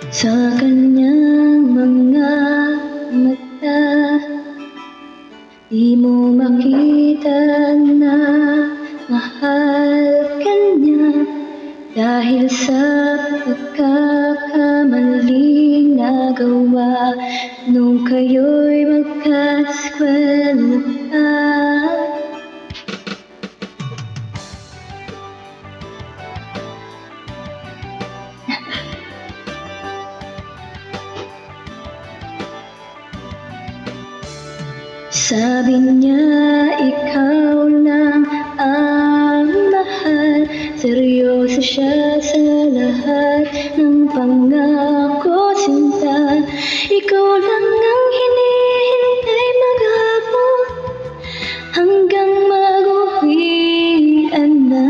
Sa kanyang mga mata, di mo makita na mahal ka niya dahil sa pagkakamaling nagawa nung kayo'y magkaskwela pa. Sabi niya ikaw lang ang mahal, seryoso siya sa lahat ng pangako sinta. Ikaw lang ang hinihintay maghapon hanggang mag-uwian na.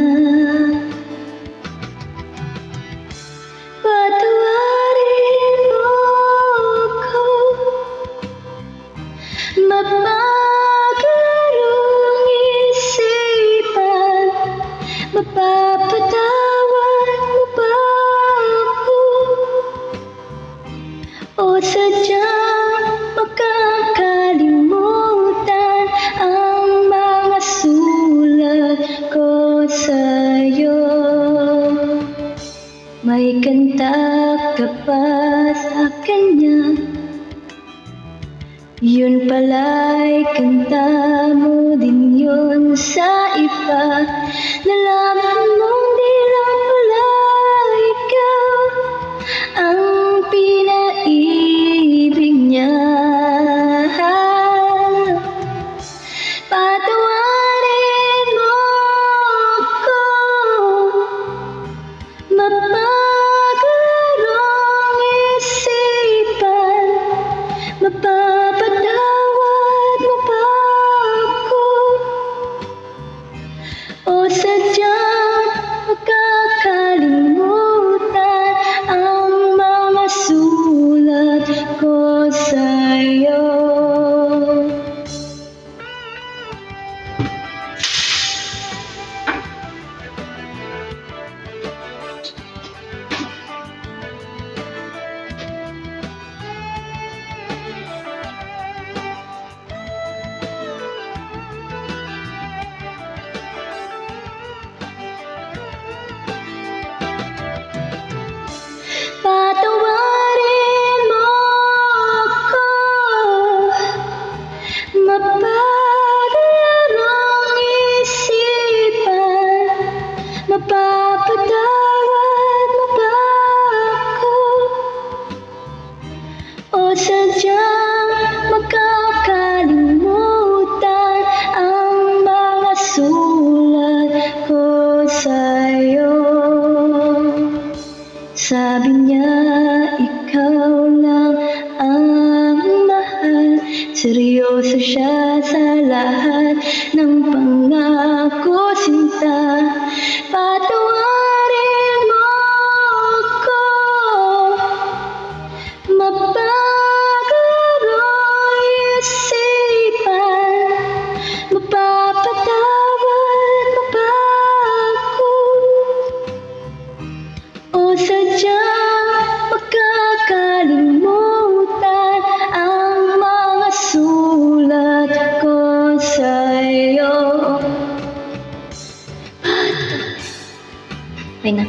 Patawarin mo ako, mapaglarong isipan, mapapatawad mo ba ako? O sadyang makakalimutan ang mga sulat ko sa'yo? May kanta ka pa sa kanya, yun pala'y kanta mo din yun sa iba. Nalaman mong di lang pala ikaw ang pinaibig niya. Patawarin mo ako, mapaglarong isipan, mapapatawad mo ba ako? O sadyang makakalimutan ang mga sulat ko sa'yo? Patawarin mo ako, mapaglarong isipan, mapapatawad mo ba ako? O sadyang makakalimutan ang mga sulat ko sa'yo? Sabi niya ikaw lang ang mahal, seryoso siya sa lahat ng pangako sinta. Patawarin mo ako, mapaglarong isipan, mapapatawad mo ba ako? O sadyang makakalimutan ang mga sulat ko sa'yo? Okay na.